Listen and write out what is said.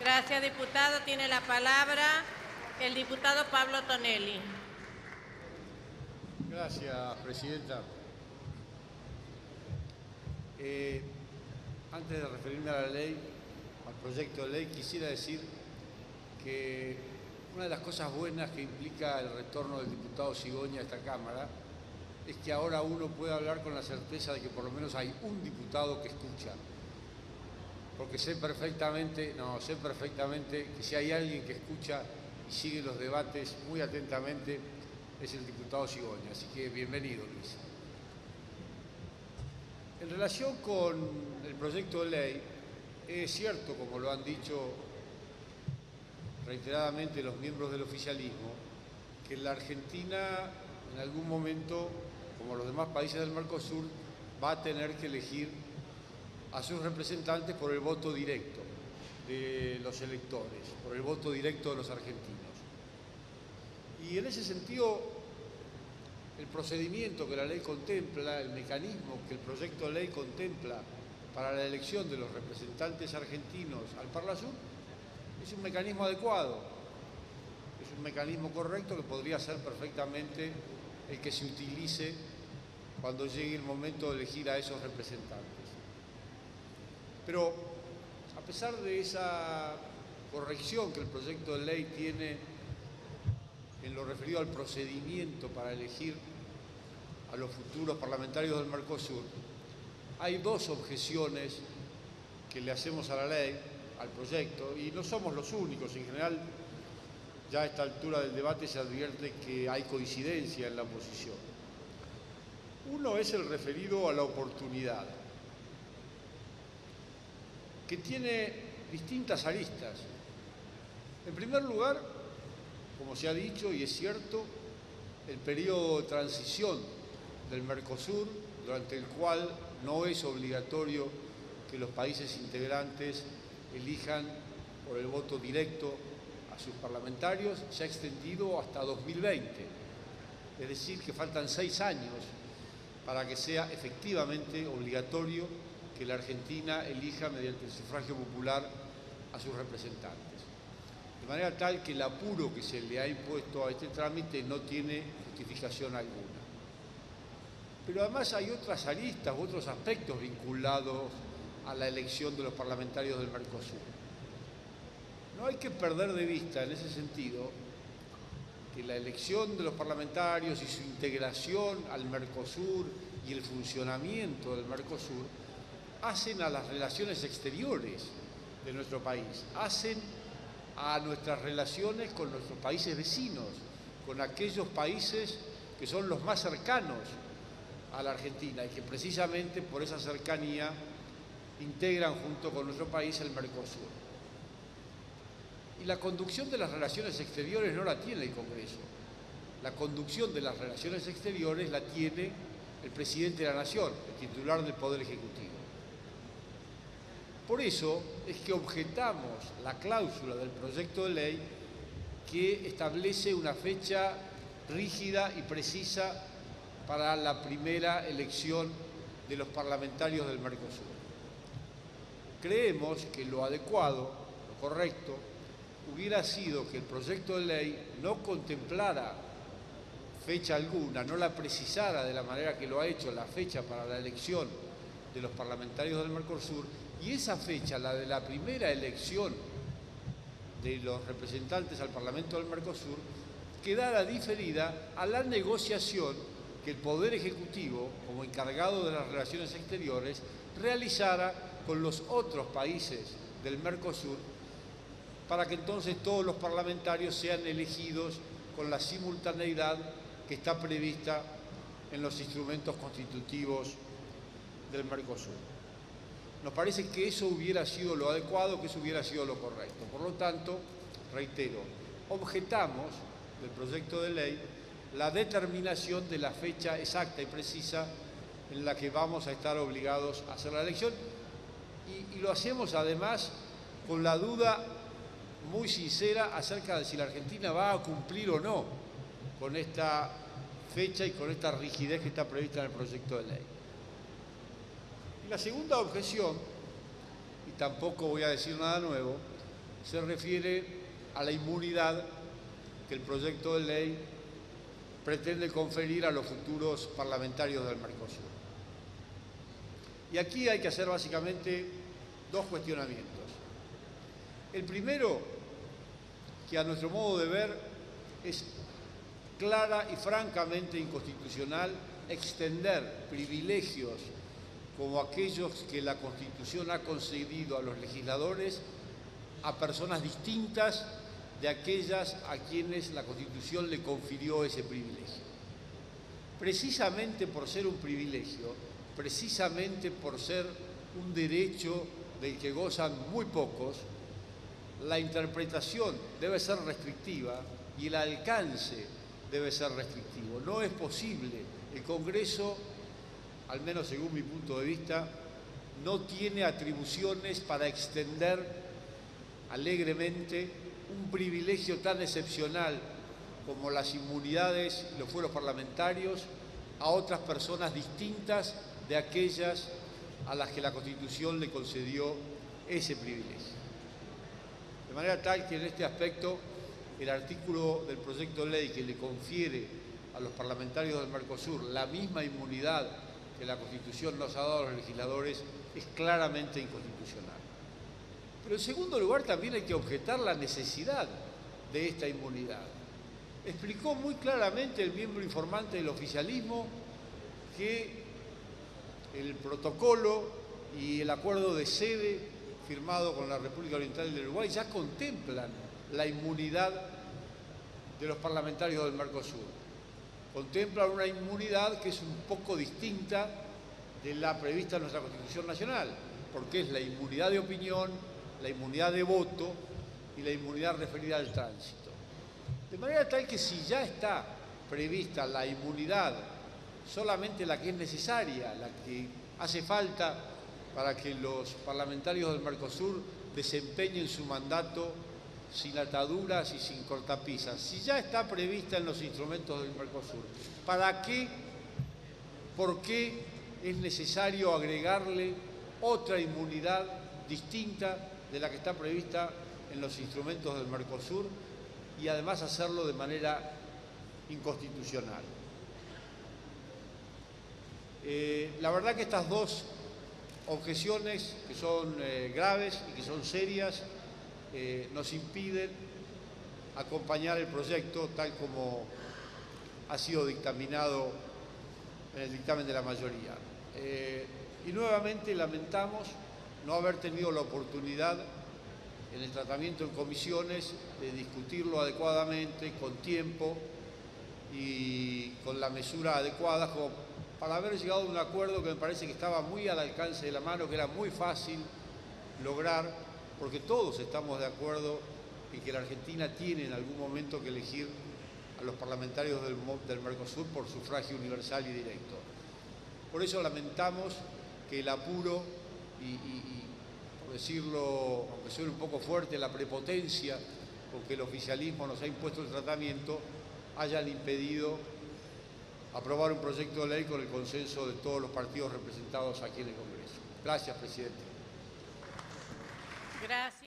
Gracias, diputado. Tiene la palabra el diputado Pablo Tonelli. Gracias, presidenta. Antes de referirme a la ley, al proyecto de ley, quisiera decir que una de las cosas buenas que implica el retorno del diputado Cigoña a esta Cámara es que ahora uno puede hablar con la certeza de que por lo menos hay un diputado que escucha. Porque sé perfectamente que si hay alguien que escucha y sigue los debates muy atentamente, es el diputado Cigoña. Así que bienvenido, Luis. En relación con el proyecto de ley, es cierto, como lo han dicho reiteradamente los miembros del oficialismo, que la Argentina en algún momento, como los demás países del Mercosur, va a tener que elegir a sus representantes por el voto directo de los electores, por el voto directo de los argentinos. Y en ese sentido, el procedimiento que la ley contempla, el mecanismo que el proyecto de ley contempla para la elección de los representantes argentinos al Parlasur, es un mecanismo adecuado, es un mecanismo correcto que podría ser perfectamente el que se utilice cuando llegue el momento de elegir a esos representantes. Pero a pesar de esa corrección que el proyecto de ley tiene en lo referido al procedimiento para elegir a los futuros parlamentarios del Mercosur, hay dos objeciones que le hacemos a la ley, al proyecto, y no somos los únicos. En general, ya a esta altura del debate se advierte que hay coincidencia en la posición. Uno es el referido a la oportunidad, que tiene distintas aristas. En primer lugar, como se ha dicho y es cierto, el periodo de transición del Mercosur, durante el cual no es obligatorio que los países integrantes elijan por el voto directo a sus parlamentarios, se ha extendido hasta 2020. Es decir, que faltan 6 años para que sea efectivamente obligatorio que la Argentina elija mediante el sufragio popular a sus representantes. De manera tal que el apuro que se le ha impuesto a este trámite no tiene justificación alguna. Pero además hay otras aristas u otros aspectos vinculados a la elección de los parlamentarios del Mercosur. No hay que perder de vista en ese sentido que la elección de los parlamentarios y su integración al Mercosur y el funcionamiento del Mercosur hacen a las relaciones exteriores de nuestro país, hacen a nuestras relaciones con nuestros países vecinos, con aquellos países que son los más cercanos a la Argentina y que precisamente por esa cercanía integran junto con nuestro país el Mercosur. Y la conducción de las relaciones exteriores no la tiene el Congreso. La conducción de las relaciones exteriores la tiene el presidente de la Nación, el titular del Poder Ejecutivo. Por eso es que objetamos la cláusula del proyecto de ley que establece una fecha rígida y precisa para la primera elección de los parlamentarios del Mercosur. Creemos que lo adecuado, lo correcto, hubiera sido que el proyecto de ley no contemplara fecha alguna, no la precisara de la manera que lo ha hecho la fecha para la elección de los parlamentarios del Mercosur, y esa fecha, la de la primera elección de los representantes al Parlamento del Mercosur, quedara diferida a la negociación que el Poder Ejecutivo, como encargado de las relaciones exteriores, realizara con los otros países del Mercosur, para que entonces todos los parlamentarios sean elegidos con la simultaneidad que está prevista en los instrumentos constitutivos del Mercosur. Nos parece que eso hubiera sido lo adecuado, que eso hubiera sido lo correcto. Por lo tanto, reitero, objetamos del proyecto de ley la determinación de la fecha exacta y precisa en la que vamos a estar obligados a hacer la elección, y lo hacemos además con la duda muy sincera acerca de si la Argentina va a cumplir o no con esta fecha y con esta rigidez que está prevista en el proyecto de ley. Y la segunda objeción, y tampoco voy a decir nada nuevo, se refiere a la inmunidad que el proyecto de ley pretende conferir a los futuros parlamentarios del Mercosur. Y aquí hay que hacer básicamente dos cuestionamientos. El primero, que a nuestro modo de ver es clara y francamente inconstitucional extender privilegios como aquellos que la Constitución ha concedido a los legisladores a personas distintas de aquellas a quienes la Constitución le confirió ese privilegio. Precisamente por ser un privilegio, precisamente por ser un derecho del que gozan muy pocos, la interpretación debe ser restrictiva y el alcance debe ser restrictivo. No es posible. El Congreso, al menos según mi punto de vista, no tiene atribuciones para extender alegremente un privilegio tan excepcional como las inmunidades y los fueros parlamentarios a otras personas distintas de aquellas a las que la Constitución le concedió ese privilegio. De manera tal que en este aspecto el artículo del proyecto de ley que le confiere a los parlamentarios del Mercosur la misma inmunidad que la Constitución nos ha dado a los legisladores es claramente inconstitucional. Pero en segundo lugar también hay que objetar la necesidad de esta inmunidad. Explicó muy claramente el miembro informante del oficialismo que el protocolo y el acuerdo de sede firmado con la República Oriental del Uruguay ya contemplan la inmunidad de los parlamentarios del Mercosur. Contemplan una inmunidad que es un poco distinta de la prevista en nuestra Constitución Nacional, porque es la inmunidad de opinión, la inmunidad de voto y la inmunidad referida al tránsito. De manera tal que si ya está prevista la inmunidad, solamente la que es necesaria, la que hace falta para que los parlamentarios del Mercosur desempeñen su mandato sin ataduras y sin cortapisas, si ya está prevista en los instrumentos del Mercosur, ¿para qué? ¿Por qué es necesario agregarle otra inmunidad distinta de la que está prevista en los instrumentos del Mercosur y además hacerlo de manera inconstitucional? La verdad que estas dos objeciones, que son graves y que son serias, nos impiden acompañar el proyecto tal como ha sido dictaminado en el dictamen de la mayoría. Y nuevamente lamentamos no haber tenido la oportunidad en el tratamiento en comisiones de discutirlo adecuadamente, con tiempo y con la mesura adecuada, como para haber llegado a un acuerdo que me parece que estaba muy al alcance de la mano, que era muy fácil lograr, porque todos estamos de acuerdo en que la Argentina tiene en algún momento que elegir a los parlamentarios del Mercosur por sufragio universal y directo. Por eso lamentamos que el apuro y por decirlo, aunque suene un poco fuerte, la prepotencia con que el oficialismo nos ha impuesto el tratamiento hayan impedido aprobar un proyecto de ley con el consenso de todos los partidos representados aquí en el Congreso. Gracias, presidente. Gracias.